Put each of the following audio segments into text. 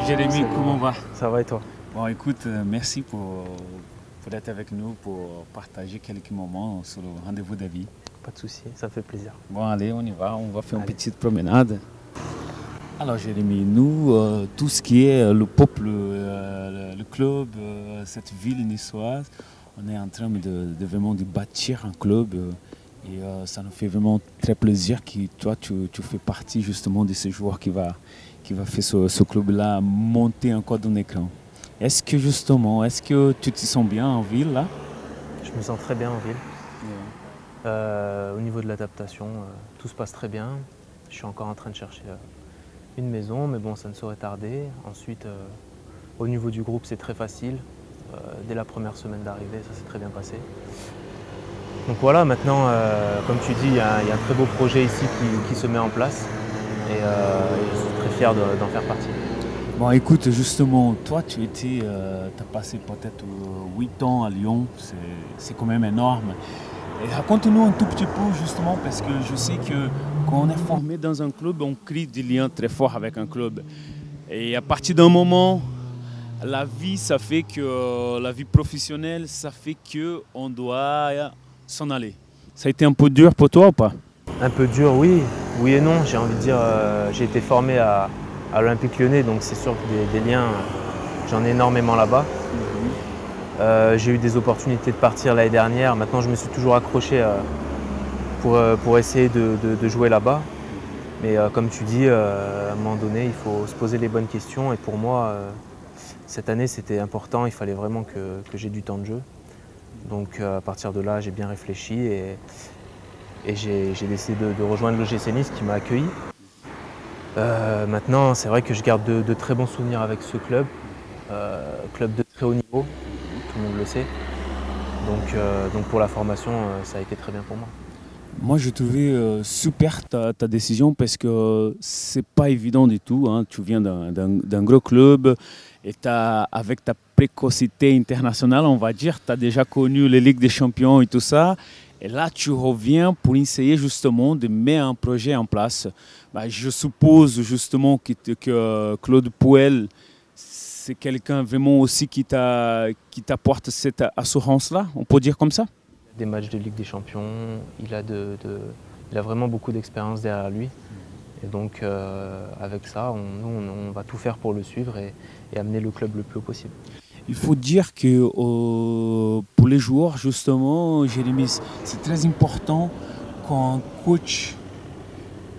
Jérémy, comment on va? Ça va et toi? Bon, écoute, merci pour être avec nous, pour partager quelques moments sur le rendez-vous d'avis. Pas de souci, ça me fait plaisir. Bon, allez, on y va, on va faire une petite promenade. Alors Jérémy, nous, tout ce qui est le peuple, le club, cette ville niçoise, on est en train de vraiment de bâtir un club et ça nous fait vraiment très plaisir que toi, tu fais partie justement de ce joueur qui va faire ce club-là monter encore dans l'écran. Est-ce que justement, tu te sens bien en ville là? Je me sens très bien en ville. Au niveau de l'adaptation, tout se passe très bien. Je suis encore en train de chercher une maison, mais bon, ça ne saurait tarder. Ensuite, au niveau du groupe, c'est très facile. Dès la première semaine d'arrivée, ça s'est très bien passé. Donc voilà, maintenant, comme tu dis, il y a un très beau projet ici qui se met en place. Et je suis très fier d'en faire partie. Bon, écoute, justement, toi, tu as passé peut-être 8 ans à Lyon, c'est quand même énorme. Et raconte-nous un tout petit peu, justement, parce que je sais que quand on est formé dans un club, on crée des liens très forts avec un club. Et à partir d'un moment, la vie, ça fait que la vie professionnelle, ça fait qu'on doit s'en aller. Ça a été un peu dur pour toi ou pas? Un peu dur, oui. Oui et non, j'ai envie de dire, j'ai été formé à l'Olympique Lyonnais, donc c'est sûr que des liens, j'en ai énormément là-bas. J'ai eu des opportunités de partir l'année dernière, maintenant je me suis toujours accroché pour essayer de jouer là-bas. Mais comme tu dis, à un moment donné, il faut se poser les bonnes questions et pour moi, cette année c'était important, il fallait vraiment que j'ai du temps de jeu. Donc à partir de là, j'ai bien réfléchi et j'ai décidé de rejoindre l'OGC Nice qui m'a accueilli. Maintenant, c'est vrai que je garde de très bons souvenirs avec ce club, club de très haut niveau, tout le monde le sait. Donc pour la formation, ça a été très bien pour moi. Moi, je trouvais super ta décision parce que c'est pas évident du tout. Hein. Tu viens d'un gros club et avec ta précocité internationale, on va dire, tu as déjà connu les Ligues des Champions et tout ça. Et là, tu reviens pour essayer justement de mettre un projet en place. Bah, je suppose justement que Claude Puel, c'est quelqu'un vraiment aussi qui t'apporte cette assurance-là, on peut dire comme ça? Des matchs de Ligue des Champions, il a vraiment beaucoup d'expérience derrière lui. Et donc avec ça, on va tout faire pour le suivre et amener le club le plus haut possible. Il faut dire que pour les joueurs, justement, Jérémy, c'est très important quand un coach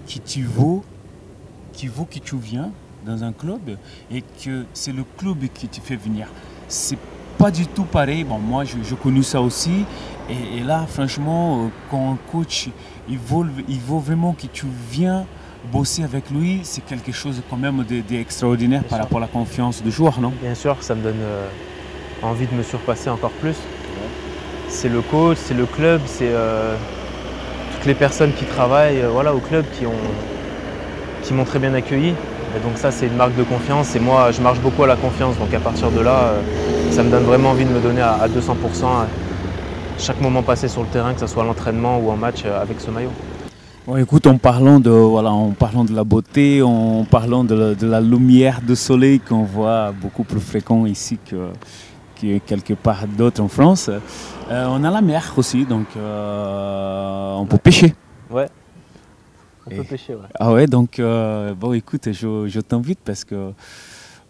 qui que tu viens dans un club et que c'est le club qui te fait venir. C'est pas du tout pareil. Bon, moi, j'ai connu ça aussi. Et là, franchement, quand un coach il veut vraiment que tu viens bosser avec lui, c'est quelque chose quand même d'extraordinaire par rapport à la confiance du joueur, non? Bien sûr, ça me donne envie de me surpasser encore plus. C'est le coach, c'est le club, c'est toutes les personnes qui travaillent au club qui m'ont très bien accueilli. Et donc ça, c'est une marque de confiance et moi, je marche beaucoup à la confiance. Donc à partir de là, ça me donne vraiment envie de me donner à 200% chaque moment passé sur le terrain, que ce soit à l'entraînement ou en match avec ce maillot. Bon, écoute, en parlant de la beauté, en parlant de la lumière de soleil qu'on voit beaucoup plus fréquent ici que quelque part d'autre en France, on a la mer aussi, donc on peut pêcher. Ouais, on peut pêcher, ouais. Ah ouais, donc bon, écoute, je t'invite parce que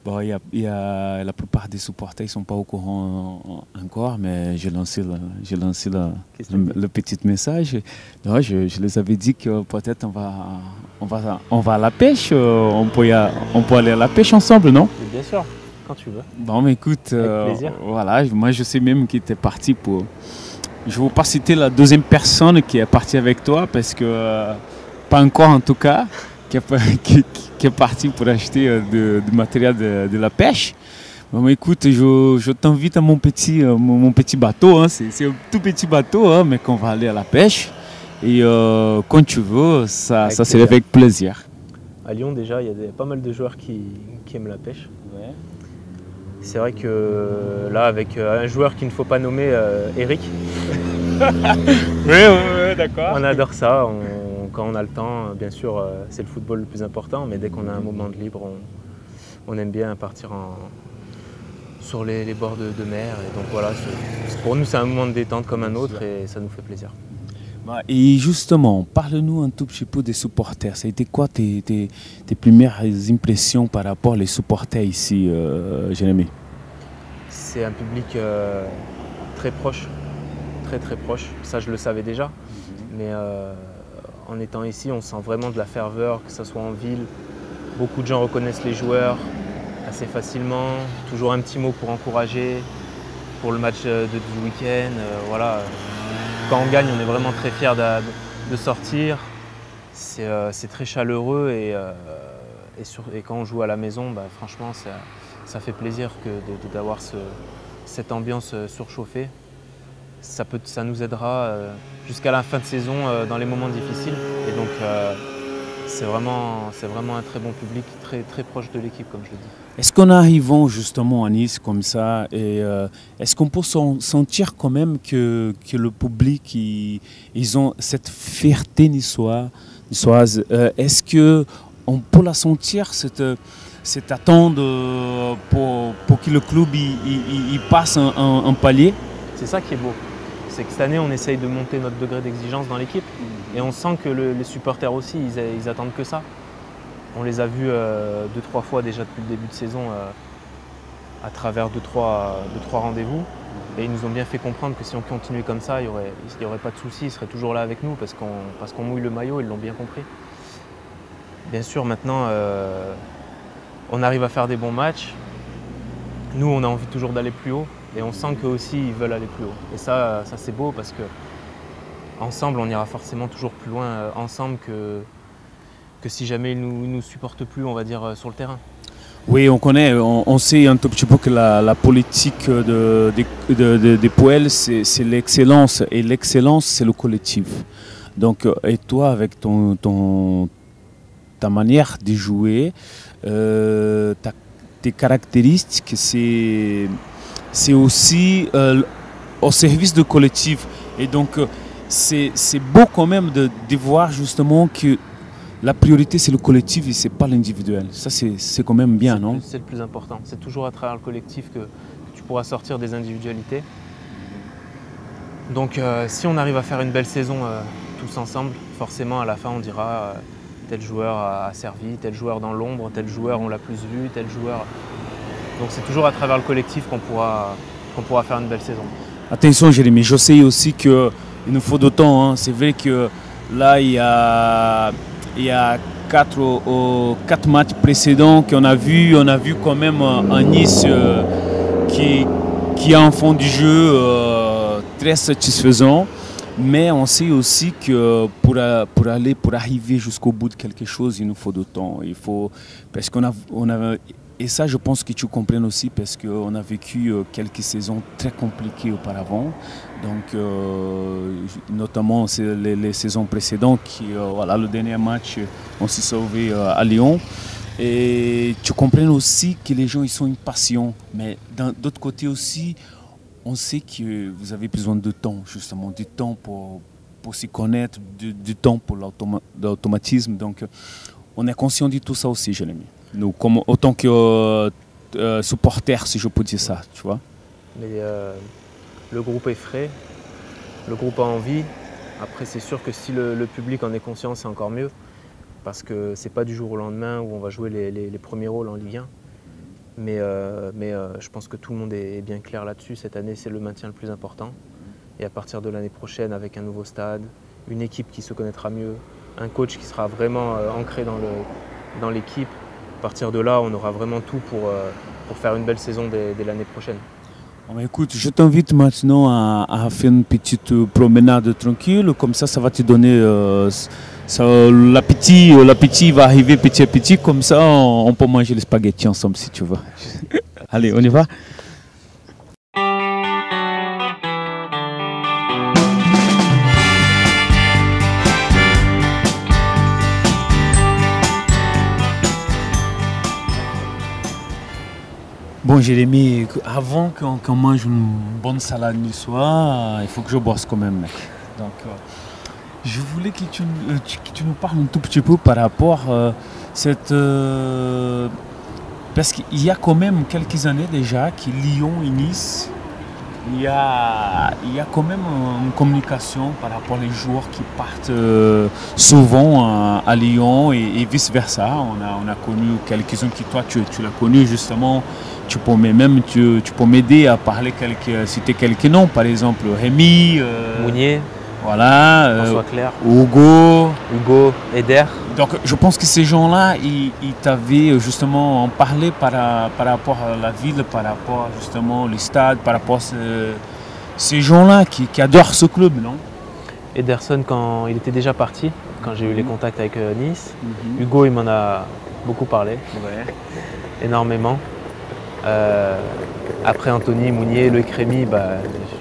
bon, la plupart des supporters ne sont pas au courant encore, mais j'ai lancé le petit message. Non, je les avais dit que peut-être on va à la pêche, on peut aller à la pêche ensemble, non? Bien sûr. quand tu veux. Bon, mais écoute, Avec plaisir. voilà, moi je sais même qu'il était parti pour... Je ne vais pas citer la deuxième personne qui est partie avec toi, parce que, pas encore en tout cas, qui est parti pour acheter du matériel de la pêche. Bon, mais écoute, je t'invite à mon petit bateau, hein. C'est un tout petit bateau, hein, mais qu'on va aller à la pêche. Et quand tu veux, ça c'est avec plaisir. À Lyon, déjà, il y a pas mal de joueurs qui aiment la pêche. Ouais. C'est vrai que là, avec un joueur qu'il ne faut pas nommer, Eric, oui, d'accord. On adore ça. Quand on a le temps, bien sûr, c'est le football le plus important, mais dès qu'on a un moment de libre, on aime bien partir sur les bords de mer. Et donc voilà, pour nous, c'est un moment de détente comme un autre et ça nous fait plaisir. Et justement, parle-nous un tout petit peu des supporters. Ça a été quoi tes premières impressions par rapport aux supporters ici, Jérémy? C'est un public très proche, très proche. Ça, je le savais déjà. Mais en étant ici, on sent vraiment de la ferveur, que ce soit en ville. Beaucoup de gens reconnaissent les joueurs assez facilement. Toujours un petit mot pour encourager, pour le match du week-end. Voilà. Quand on gagne, on est vraiment très fiers de sortir. C'est très chaleureux et quand on joue à la maison, franchement, ça fait plaisir d'avoir cette ambiance surchauffée. Ça nous aidera jusqu'à la fin de saison dans les moments difficiles. Et donc, c'est vraiment un très bon public, très proche de l'équipe, comme je le dis. Est-ce qu'en arrivant justement à Nice comme ça, est-ce qu'on peut sentir quand même que le public, ils ont cette fierté niçoise? Est-ce qu'on peut la sentir, cette attente pour que le club il passe un palier? C'est ça qui est beau. C'est que cette année, on essaye de monter notre degré d'exigence dans l'équipe. Et on sent que les supporters aussi, ils attendent que ça. On les a vus 2-3 fois déjà depuis le début de saison à travers 2-3 rendez-vous. Et ils nous ont bien fait comprendre que si on continuait comme ça, il n'y aurait pas de souci, ils seraient toujours là avec nous parce qu'on mouille le maillot, ils l'ont bien compris. Bien sûr, maintenant, on arrive à faire des bons matchs. Nous, on a envie toujours d'aller plus haut. Et on sent qu'eux aussi, ils veulent aller plus haut. Et ça c'est beau parce que ensemble, on ira forcément toujours plus loin ensemble que si jamais ils nous supportent plus, on va dire, sur le terrain. Oui, on sait un tout petit peu que la politique des Poels, c'est l'excellence. Et l'excellence, c'est le collectif. Donc, et toi, avec ta manière de jouer, tes caractéristiques, c'est aussi au service du collectif. Et donc, c'est beau quand même de voir justement que la priorité, c'est le collectif et ce n'est pas l'individuel. Ça, c'est quand même bien, non? C'est le plus important. C'est toujours à travers le collectif que tu pourras sortir des individualités. Donc, si on arrive à faire une belle saison tous ensemble, forcément, à la fin, on dira tel joueur a servi, tel joueur dans l'ombre, tel joueur on l'a plus vu, tel joueur... Donc c'est toujours à travers le collectif qu'on pourra faire une belle saison. Attention Jérémy, je sais aussi qu'il nous faut de temps. Hein. C'est vrai que là, il y a 4 matchs précédents qu'on a vu. On a vu quand même un Nice qui a un fond du jeu très satisfaisant. Mais on sait aussi que pour arriver jusqu'au bout de quelque chose, il nous faut de temps. Parce qu'on a et ça, je pense que tu comprennes aussi parce qu'on a vécu quelques saisons très compliquées auparavant. Donc, notamment les saisons précédentes, voilà, le dernier match, on s'est sauvé à Lyon. Et tu comprennes aussi que les gens, ils sont impatients. Mais d'autre côté aussi, on sait que vous avez besoin de temps, justement, du temps pour s'y connaître, du temps pour l'automatisme. Donc, on est conscient de tout ça aussi, Jérémy. Nous, autant que supporters, si je peux dire ça, tu vois. Mais le groupe est frais, le groupe a envie. Après, c'est sûr que si le public en est conscient, c'est encore mieux. Parce que c'est pas du jour au lendemain où on va jouer les premiers rôles en Ligue 1. Mais je pense que tout le monde est bien clair là-dessus. Cette année, c'est le maintien le plus important. Et à partir de l'année prochaine, avec un nouveau stade, une équipe qui se connaîtra mieux, un coach qui sera vraiment ancré dans l'équipe, partir de là, on aura vraiment tout pour faire une belle saison dès l'année prochaine. Bon, écoute, je t'invite maintenant à faire une petite promenade tranquille, comme ça va te donner l'appétit va arriver petit à petit, comme ça on peut manger les spaghettis ensemble si tu veux. Allez, on y va. Bon Jérémy, avant qu'on mange une bonne salade niçoise, il faut que je bosse quand même, mec. Donc, je voulais que tu nous parles un tout petit peu par rapport à cette... parce qu'il y a quand même quelques années déjà que Lyon et Nice, il y a quand même une communication par rapport aux joueurs qui partent souvent à Lyon et vice-versa. On a connu quelques-uns qui, toi, tu l'as connu justement. Tu peux m'aider à citer quelques noms, par exemple Rémi, Mounier, voilà, François Clair, Hugo, Eder. Donc je pense que ces gens-là, ils t'avaient justement parlé par rapport à la ville, par rapport justement au stade, par rapport à ces gens-là qui adorent ce club, non? Ederson, quand il était déjà parti, quand j'ai eu les contacts avec Nice. Hugo, il m'en a beaucoup parlé, énormément. Après Anthony, Mounier, Loïc Rémy,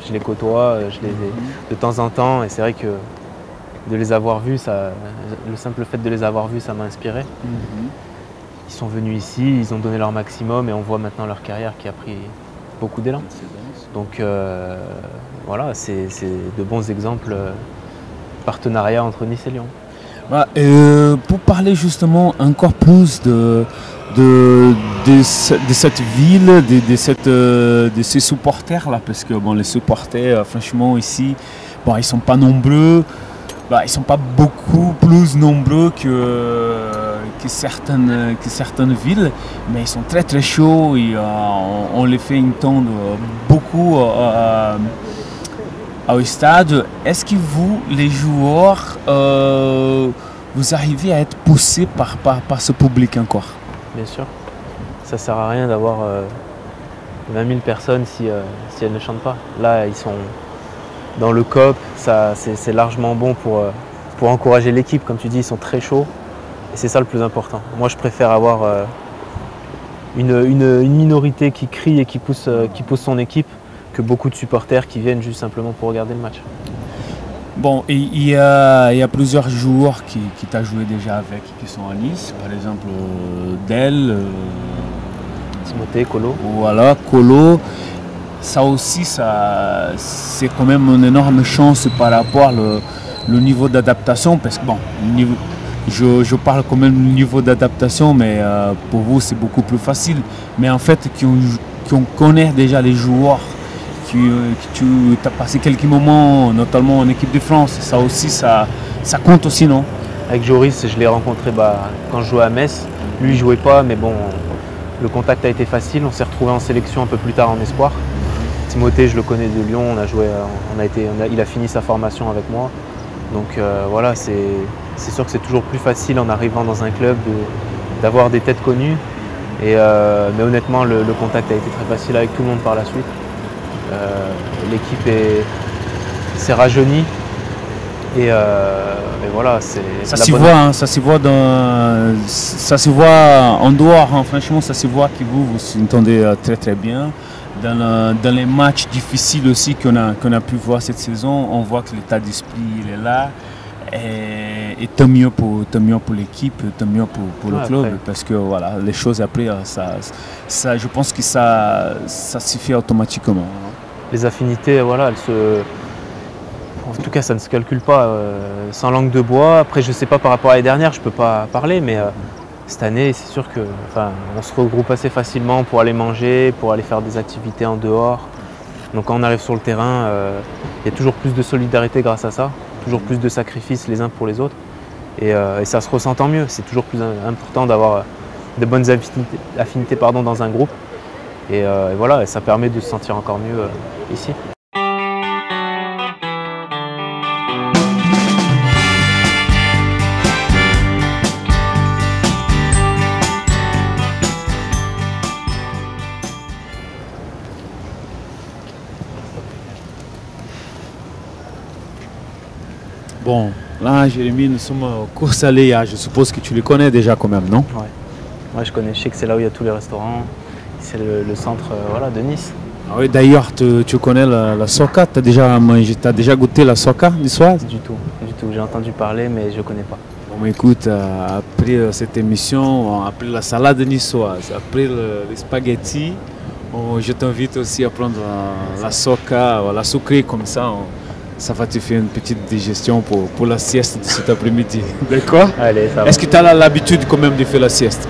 je les côtoie, je les ai de temps en temps, et c'est vrai que de les avoir vus, le simple fait de les avoir vus, ça m'a inspiré. Ils sont venus ici, ils ont donné leur maximum, et on voit maintenant leur carrière qui a pris beaucoup d'élan. Donc voilà, c'est de bons exemples, partenariat entre Nice et Lyon. Pour parler justement encore plus de cette ville, de ces supporters-là, parce que bon, les supporters, franchement, ici, bon, ils ne sont pas nombreux, ils ne sont pas beaucoup plus nombreux que certaines villes, mais ils sont très très chauds et on les fait entendre beaucoup au stade. Est-ce que vous, les joueurs, vous arrivez à être poussés par ce public encore? Bien sûr. Ça ne sert à rien d'avoir 20 000 personnes si elles ne chantent pas. Là, ils sont dans le COP, c'est largement bon pour encourager l'équipe. Comme tu dis, ils sont très chauds et c'est ça le plus important. Moi, je préfère avoir une minorité qui crie et qui pousse son équipe que beaucoup de supporters qui viennent juste simplement pour regarder le match. Bon, et il y a plusieurs joueurs qui t'as joué déjà avec, qui sont à Nice, par exemple Del, Timothée, Colo. Voilà, Colo. Ça aussi, c'est quand même une énorme chance par rapport au niveau d'adaptation, parce que bon, je parle quand même du niveau d'adaptation, mais pour vous c'est beaucoup plus facile. Mais en fait, qu'on connaît déjà les joueurs, tu as passé quelques moments, notamment en équipe de France, ça aussi, ça compte aussi, non? Avec Joris, je l'ai rencontré quand je jouais à Metz. Lui, il ne jouait pas, mais bon, le contact a été facile. On s'est retrouvé en sélection un peu plus tard en espoir. Timothée, je le connais de Lyon, il a fini sa formation avec moi. Donc voilà, c'est sûr que c'est toujours plus facile en arrivant dans un club d'avoir des têtes connues. Mais honnêtement, le contact a été très facile avec tout le monde par la suite. L'équipe s'est rajeunie et voilà, ça s'y voit, hein, ça se voit en dehors, hein, franchement ça se voit que vous entendez très très bien. Dans les matchs difficiles aussi qu'on a pu voir cette saison, on voit que l'état d'esprit il est là. Et tant mieux pour l'équipe, tant mieux pour le club, après. Parce que voilà, les choses après, je pense que ça se fait automatiquement. Les affinités, voilà, en tout cas, ça ne se calcule pas. Sans langue de bois. Après, je ne sais pas par rapport à l'année dernière, je ne peux pas parler, mais cette année, c'est sûr qu'on se regroupe assez facilement pour aller manger, pour aller faire des activités en dehors. Donc quand on arrive sur le terrain, il y a toujours plus de solidarité grâce à ça, toujours plus de sacrifices les uns pour les autres. Et ça se ressent tant mieux. C'est toujours plus important d'avoir de bonnes affinités dans un groupe. Et voilà, ça permet de se sentir encore mieux ici. Bon, là, Jérémy, nous sommes au Cours Aléa. Je suppose que tu les connais déjà quand même, non? Ouais. Ouais, je connais. Je sais que c'est là où il y a tous les restaurants. C'est le centre voilà, de Nice. Ah oui, d'ailleurs, tu connais la soca? Tu as déjà mangé, t'as déjà goûté la soca niçoise? Du tout. J'ai entendu parler, mais je ne connais pas. Bon, écoute, après cette émission, après la salade niçoise, après les spaghettis, je t'invite aussi à prendre la soca, la sucrée comme ça. Ça va te faire une petite digestion pour la sieste de cet après-midi. D'accord? Allez, ça va. Est-ce que tu as l'habitude quand même de faire la sieste?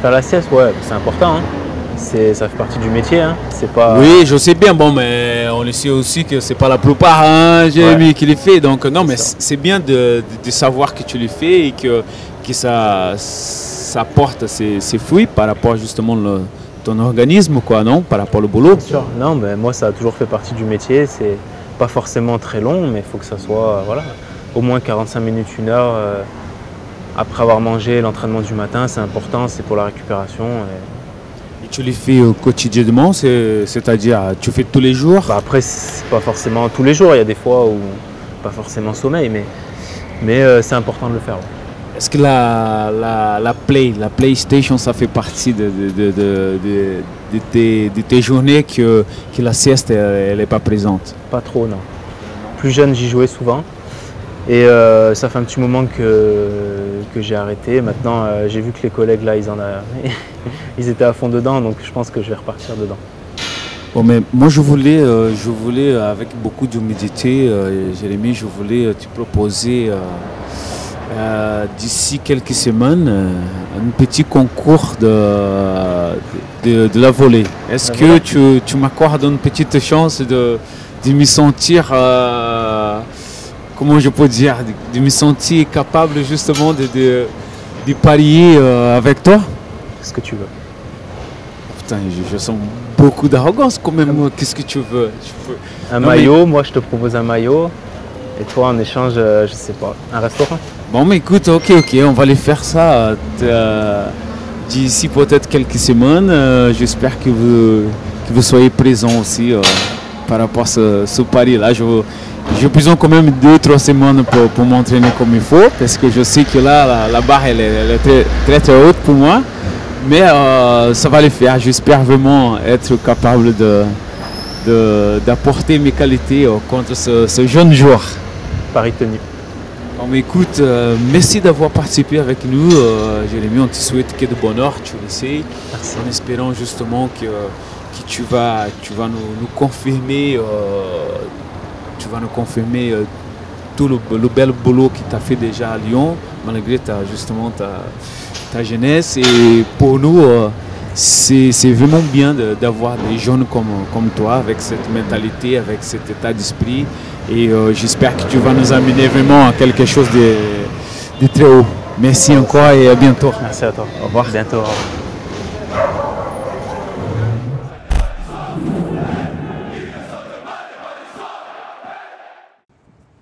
Faire la sieste, ouais, c'est important. Hein. Ça fait partie du métier. Hein. C'est pas... Oui, je sais bien, bon, mais on sait aussi que c'est pas la plupart, hein, Jérémy, qui les fait. Donc non, mais c'est bien de savoir que tu les fais et que ça porte ses fruits par rapport justement ton organisme, quoi, non? Par rapport au boulot. Bien sûr. Non, mais moi, ça a toujours fait partie du métier. C'est pas forcément très long, mais il faut que ça soit voilà, au moins 45 minutes, 1 heure après avoir mangé. L'entraînement du matin, c'est important, c'est pour la récupération. Et tu les fais quotidiennement, c'est-à-dire tu fais tous les jours? Bah après, c'est pas forcément tous les jours, il y a des fois où pas forcément sommeil, mais c'est important de le faire. Ouais. Est-ce que la PlayStation, ça fait partie de tes journées que la sieste, elle n'est pas présente? Pas trop, non. Plus jeune, j'y jouais souvent. Et ça fait un petit moment que j'ai arrêté. Maintenant, j'ai vu que les collègues, là, ils étaient à fond dedans, donc je pense que je vais repartir dedans. Bon, mais moi, je voulais avec beaucoup d'humilité, Jérémy, je voulais te proposer d'ici quelques semaines un petit concours de la volée. Est-ce que tu m'accordes une petite chance de me sentir, comment je peux dire, de me sentir capable justement de parier avec toi? Ce que tu veux. Putain, je sens beaucoup d'arrogance quand même. Qu'est-ce que tu veux? Un maillot, moi je te propose un maillot. Et toi en échange, je sais pas, un restaurant? Bon, mais écoute, ok, on va aller faire ça d'ici peut-être quelques semaines. J'espère que vous soyez présents aussi par rapport à ce pari-là. J'ai besoin quand même 2-3 semaines pour m'entraîner comme il faut, parce que je sais que là, la barre, elle est très, très haute pour moi. Mais ça va le faire. J'espère vraiment être capable d'apporter mes qualités contre ce jeune joueur. Pari tenu. Bon, mais écoute, merci d'avoir participé avec nous, Jérémy. On te souhaite que de bonheur, tu le sais. Merci. En espérant justement que tu vas nous confirmer, tout le bel boulot que tu as fait déjà à Lyon, malgré ta jeunesse. Et pour nous, c'est vraiment bien d'avoir des jeunes comme toi, avec cette mentalité, avec cet état d'esprit. Et j'espère que tu vas nous amener vraiment à quelque chose de très haut. Merci encore et à bientôt. Merci à toi. Au revoir. Bientôt. Au revoir.